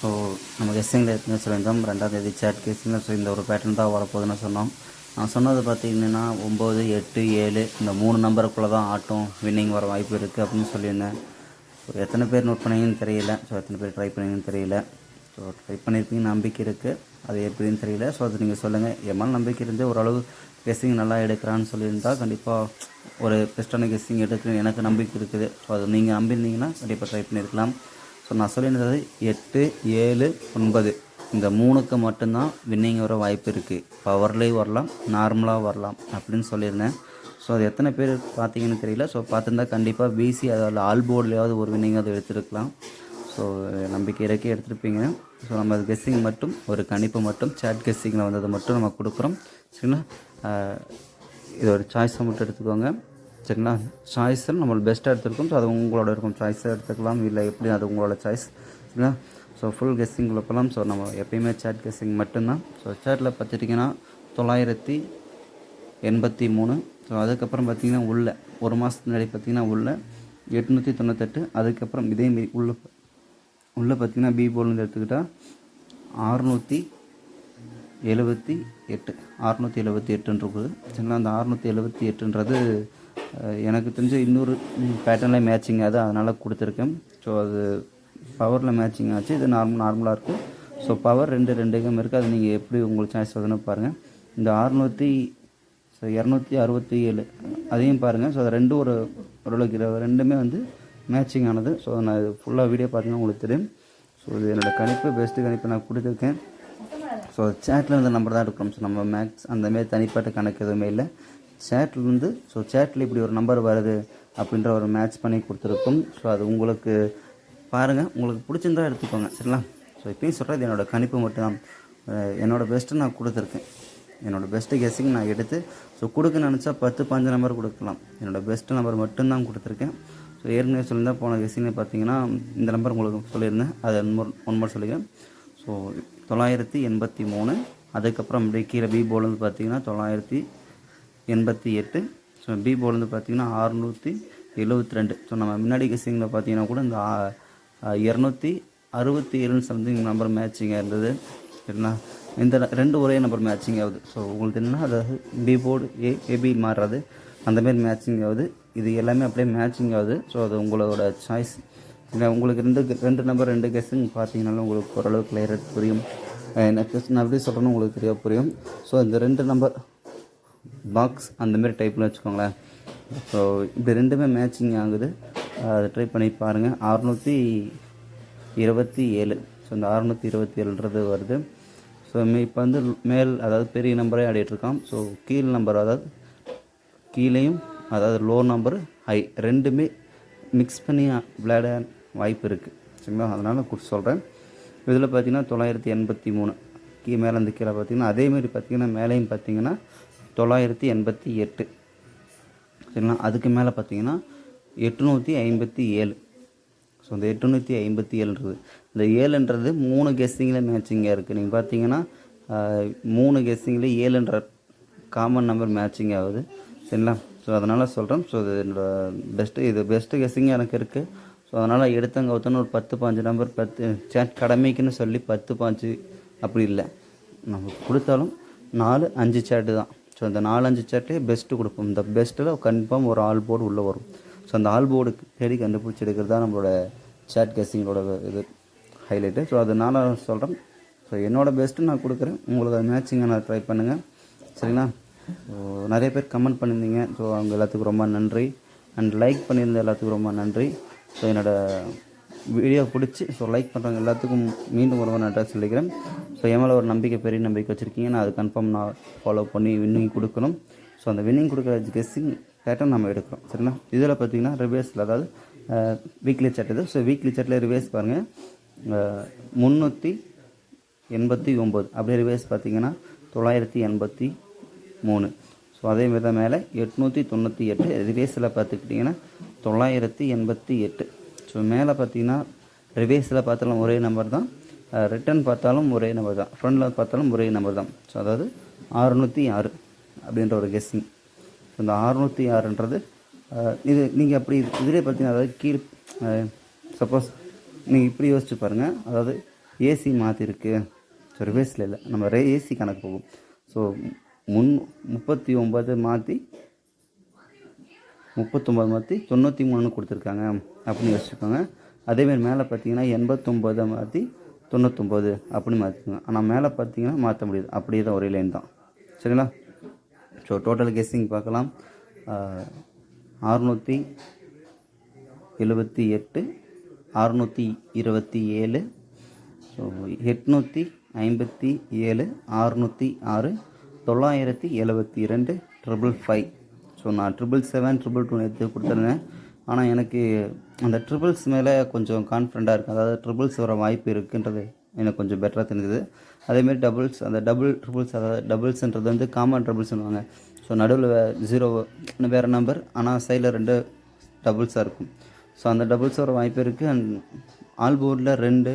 So நம்ம கெஸ்ஸிங்கில் ஏற்கனவே சொல்லியிருந்தோம் 2ஆம் தேதி சேட் கெஸ்ஸிங்கில் ஸோ இந்த ஒரு பேட்டர்ன் தான் வரப்போகுதுன்னு சொன்னோம். நான் சொன்னது பார்த்திங்கன்னா 9, 8, 7 இந்த 3 நம்பருக்குள்ளே தான் ஆட்டம் வின்னிங் வர வாய்ப்பு இருக்குது அப்படின்னு சொல்லியிருந்தேன். ஸோ எத்தனை பேர் நோட் பண்ணீங்கன்னு தெரியல. ஸோ எத்தனை பேர் ட்ரை பண்ணீங்கன்னு தெரியல. ஸோ ட்ரை பண்ணியிருப்பீங்கன்னு நம்பிக்கை இருக்குது. அது எப்படின்னு தெரியல. ஸோ அது நீங்கள் சொல்லுங்கள். எம்மால் நம்பிக்கை இருந்து ஓரளவு கெஸ்ஸிங் நல்லா எடுக்கிறான்னு சொல்லியிருந்தால் கண்டிப்பாக ஒரு பெஸ்ட்டான கெஸ்ஸிங் எடுக்குன்னு எனக்கு நம்பிக்கை இருக்குது. ஸோ அது நீங்கள் நம்பியிருந்தீங்கன்னா கண்டிப்பாக ட்ரை பண்ணியிருக்கலாம். ஸோ நான் சொல்லியிருந்தது 8, 7, 9 இந்த 3க்கு மட்டும்தான் வின்னிங் வர வாய்ப்பு இருக்குது. பவர்லேயும் வரலாம், நார்மலாக வரலாம் அப்படின்னு சொல்லியிருந்தேன். ஸோ அது எத்தனை பேர் பார்த்தீங்கன்னு தெரியல. ஸோ பார்த்துருந்தா கண்டிப்பாக பிசி அதில் ஆல் போர்ட்லேயாவது ஒரு வின்னிங் அதை எடுத்துருக்கலாம். ஸோ நம்பிக்கை இறக்கி எடுத்துருப்பீங்க. ஸோ நம்ம அது கெஸ்ஸிங் மட்டும் ஒரு கணிப்பு மட்டும் சேட் கெஸ்ஸிங்கில் வந்தது மட்டும் நம்ம கொடுக்குறோம். சரிங்களா? இது ஒரு சாய்ஸை மட்டும் எடுத்துக்கோங்க. சரிங்களா? சாய்ஸில் நம்ம பெஸ்ட்டாக எடுத்துருக்கோம். ஸோ அது உங்களோட இருக்கும். சாய்ஸாக எடுத்துக்கலாம், இல்லை எப்படி அது உங்களோட சாய்ஸ். சரிங்களா? ஸோ ஃபுல் கெஸ்ஸிங்கில் போகலாம். ஸோ நம்ம எப்பயுமே சேட் கெஸ்ஸிங் மட்டும்தான். ஸோ சேட்டில் பார்த்துட்டிங்கன்னா 983. ஸோ அதுக்கப்புறம் பார்த்திங்கன்னா உள்ள ஒரு மாதத்துக்கு முன்னாடி பார்த்திங்கன்னா உள்ள 898. அதுக்கப்புறம் இதேமாரி உள்ளே பார்த்திங்கன்னா பி போர்டுலேருந்து எடுத்துக்கிட்டால் 678 இருக்குது. சரிங்களா? அந்த 678ன்றது எனக்கு தெரிஞ்ச இன்னொரு பேட்டர்னில் மேட்சிங் அது அதனால் கொடுத்துருக்கேன். ஸோ அது பவரில் மேட்சிங் ஆச்சு. இது நார்மலாக இருக்குது. ஸோ பவர் 2 இருக்குது. அது நீங்கள் எப்படி உங்களுக்கு சாய்ஸ் வருதுன்னு பாருங்கள். இந்த 267 அதையும் பாருங்கள். ஸோ அது ரெண்டும் ஓரளவுக்கு ரெண்டுமே வந்து மேட்சிங் ஆனது. ஸோ நான் இது ஃபுல்லாக வீடியோ பார்த்தீங்கன்னா உங்களுக்கு தெரியும். ஸோ இது என்னோடய கணிப்பு, பெஸ்ட்டு கணிப்பு நான் கொடுத்துருக்கேன். ஸோ சேட்டில் இருந்த நம்பர் தான் எடுக்கிறோம். ஸோ நம்ம மேக்ஸ் அந்தமாரி தனிப்பட்ட கணக்கு எதுவுமே இல்லை. சேட்லேருந்து ஸோ சேட்டில் இப்படி ஒரு நம்பர் வருது அப்படின்ற ஒரு மேட்ச் பண்ணி கொடுத்துருக்கோம். ஸோ அது உங்களுக்கு பாருங்கள், உங்களுக்கு பிடிச்சிருந்தா எடுத்துக்கோங்க. சரிங்களா? ஸோ இப்போயும் சொல்கிறது என்னோடய கணிப்பு மட்டும்தான். என்னோடய பெஸ்ட்டு நான் கொடுத்துருக்கேன். என்னோடய பெஸ்ட்டு கெஸ்ஸிங் நான் எடுத்து ஸோ கொடுக்க நினச்சா 10, 15 நம்பர் கொடுக்கலாம். என்னோடய பெஸ்ட்டு நம்பர் மட்டும்தான் கொடுத்துருக்கேன். ஸோ ஏற்கனவே சொல்லியிருந்தேன் போன கெஸ்ஸிங்கை பார்த்தீங்கன்னா இந்த நம்பர் உங்களுக்கு சொல்லியிருந்தேன். அதை ஒன் மோர் சொல்லிக்கிறேன். ஸோ 983. அதுக்கப்புறம் அப்படியே கீழே பி போர்டுலேருந்து பார்த்தீங்கன்னா 988. ஸோ பி போர்டுலேருந்து பார்த்தீங்கன்னா 672. ஸோ நம்ம முன்னாடி கெஸ்ஸிங்கில் பார்த்தீங்கன்னா கூட இந்த 267 சம்திங் நம்பர் மேட்சிங்காக இருந்தது. சரிங்களா? இந்த ரெண்டு ஒரே நம்பர் மேட்சிங் ஆகுது. ஸோ உங்களுக்கு என்னன்னா அதாவது பி போர்டு ஏபி மாறுறது அந்தமாரி மேட்சிங் ஆகுது. இது எல்லாமே அப்படியே மேட்சிங் ஆகுது. ஸோ அது உங்களோட சாய்ஸ். இல்லை உங்களுக்கு ரெண்டு நம்பர் 2 கெஸ்ஸிங் பார்த்தீங்கன்னாலும் உங்களுக்கு ஓரளவு கிளியராக புரியும். எனக்கு நான் எப்படி சொல்கிறேன்னு உங்களுக்கு தெரியாது புரியும். ஸோ இந்த 2 நம்பர் பாக்ஸ் அந்தமாரி டைப்பில் வச்சுக்கோங்களேன். ஸோ இப்படி ரெண்டுமே மேட்சிங் ஆகுது. அதை ட்ரை பண்ணி பாருங்கள். 627. ஸோ இந்த 627ன்றது வருது. ஸோ இப்போ வந்து மேல் அதாவது பெரிய நம்பரே ஆடிட்டுருக்கான். ஸோ கீழ் நம்பர் அதாவது கீழேயும் அதாவது லோ நம்பர் ஹை ரெண்டுமே மிக்ஸ் பண்ணி விளையாட வாய்ப்பு இருக்குது. சரிங்களா? அதனால் சொல்கிறேன். இதில் பார்த்திங்கன்னா 983 மேலேருந்து கீழே பார்த்திங்கன்னா அதேமாரி பார்த்திங்கன்னா மேலேயும் பார்த்திங்கன்னா 988. சரிங்களா? அதுக்கு மேலே பார்த்திங்கன்னா 857. ஸோ இந்த 857ன்றது இந்த 7ன்றது 3 கெஸ்ஸிங்கில் மேட்சிங்காக இருக்குது. நீங்கள் பார்த்தீங்கன்னா 3 கெஸ்ஸிங்கில் 7ன்ற காமன் நம்பர் மேட்சிங் ஆகுது. சரிங்களா? ஸோ அதனால் சொல்கிறேன். ஸோ இது என்னோடய பெஸ்ட்டு கெஸ்ஸிங்காக எனக்கு இருக்குது. ஸோ அதனால் எடுத்தவங்க ஒருத்தன ஒரு 10, 15 நம்பர் 10 சேட் கடமைக்குன்னு சொல்லி 10, 15 அப்படி இல்லை. நம்ம கொடுத்தாலும் 4, 5 சேட்டு தான். ஸோ அந்த 4, 5 சேட்லேயே பெஸ்ட்டு கொடுப்போம். இந்த பெஸ்ட்டில் கன்ஃபார்ம் ஒரு ஆல் போர்டு உள்ளே வரும். ஸோ அந்த ஆல் போர்டுக்கு தேடி கண்டுபிடிச்சி எடுக்கிறது தான் நம்மளோட சேட் கெஸ்ஸிங்களோட இது ஹைலைட்டு. ஸோ அதனால் சொல்கிறேன். ஸோ என்னோடய பெஸ்ட்டு நான் கொடுக்குறேன். உங்களுக்கு அது மேட்சிங்கை நான் ட்ரை பண்ணுங்கள். சரிங்களா? ஸோ நிறைய பேர் கமெண்ட் பண்ணியிருந்தீங்க. ஸோ அவங்க எல்லாத்துக்கும் ரொம்ப நன்றி. அண்ட் லைக் பண்ணியிருந்த எல்லாத்துக்கும் ரொம்ப நன்றி. ஸோ என்னோடய வீடியோ பிடிச்சி ஸோ லைக் பண்ணுறவங்க எல்லாத்துக்கும் மீண்டும் ஒரு நன்றாக சொல்லிக்கிறேன். ஸோ என் மேலே ஒரு நம்பிக்கை, பெரிய நம்பிக்கை வச்சுருக்கீங்க. நான் அது கன்ஃபார்ம் நான் ஃபாலோ பண்ணி வின்னிங் கொடுக்கணும். ஸோ அந்த வின்னிங் கொடுக்குற கெஸ்ஸிங் பேட்டர்ன் நம்ம எடுக்கிறோம். சரிங்களா? இதில் பார்த்திங்கன்னா ரிவேர்ஸில் அதாவது வீக்லி சேட் இது. ஸோ வீக்லி சேட்டில் ரிவேர்ஸ் பாருங்கள் 389. அப்படியே ரிவேர்ஸ் பார்த்திங்கன்னா 983. ஸோ அதேமாரி தான் மேலே 898. ரிவேர்ஸில் பார்த்துக்கிட்டிங்கன்னா 988. ஸோ மேலே பார்த்திங்கன்னா ரிவேர்ஸில் பார்த்தாலும் ஒரே நம்பர் தான், ரிட்டன் பார்த்தாலும் ஒரே நம்பர் தான், ஃப்ரண்டில் பார்த்தாலும் ஒரே நம்பர் தான். ஸோ அதாவது 606 அப்படின்ற ஒரு கெஸ்ஸிங். ஸோ இந்த 606ன்றது இது நீங்கள் அப்படி இதிலே பார்த்தீங்கன்னா அதாவது கீழ் சப்போஸ் நீங்கள் இப்படி யோசிச்சு பாருங்கள். அதாவது ஏசி மாற்றிருக்கு. ஸோ ரிவர்ஸில் இல்லை, நம்ம ஏசி கணக்கு போகும். ஸோ 39 மாற்றி 93 கொடுத்துருக்காங்க அப்படின்னு யோசிச்சுக்கோங்க. அதேமாதிரி மேலே பார்த்தீங்கன்னா 89 மாற்றி 99 அப்படின்னு மாற்றிக்கோங்க. ஆனால் மேலே பார்த்தீங்கன்னா மாற்ற முடியாது, அப்படியே தான் ஒரே லைன் தான். சரிங்களா? ஸோ டோட்டல் கெஸ்ஸிங் பார்க்கலாம். 678, 627, ஸோ 857, 606, 972, 555. ஸோ நான் 777, 222 எடுத்து கொடுத்துருந்தேன். ஆனால் எனக்கு அந்த ட்ரிபிள்ஸ் மேலே கொஞ்சம் கான்ஃபிடண்ட்டாக இருக்குது. அதாவது ட்ரிபிள்ஸ் வர வாய்ப்பு இருக்குன்றது எனக்கு கொஞ்சம் பெட்டராக தெரிஞ்சுது. அதேமாரி டபுள்ஸ், அந்த டபுள் ட்ரிபிள்ஸ், அதாவது டபுள்ஸ்ன்றது வந்து காமன் ட்ரிபிள்ஸ் சொல்லுவாங்க. ஸோ நடுவில் 0 வேறு நம்பர், ஆனால் சைடில் 2 டபுள்ஸாக இருக்கும். ஸோ அந்த டபுள்ஸ் வர வாய்ப்பு இருக்குது. அண்ட் ஆல் போர்டில் 2,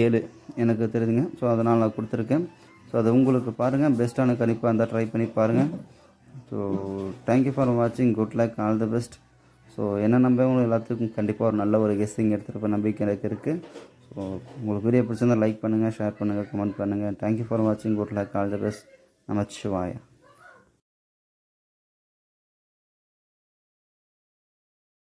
7 எனக்கு தெரியுதுங்க. ஸோ அதனால் நான் கொடுத்துருக்கேன். ஸோ அது உங்களுக்கு பாருங்கள், பெஸ்ட்டான கணிப்பாக இருந்தால் ட்ரை பண்ணி பாருங்கள். ஸோ தேங்க்யூ ஃபார் வாட்சிங். Good luck, all the best. So என்ன நம்பவங்களும் எல்லாத்துக்கும் கண்டிப்பாக ஒரு நல்ல ஒரு கெஸ்ஸிங் எடுத்துகிட்டு நம்பிக்கை எனக்கு இருக்குது. ஸோ உங்களுக்கு வீடியோ பிடிச்சிருந்தால் லைக் பண்ணுங்கள், ஷேர் பண்ணுங்கள், கமெண்ட் பண்ணுங்கள். தேங்க்யூ ஃபார் வாட்சிங். Good luck, all the best. Namashivaya.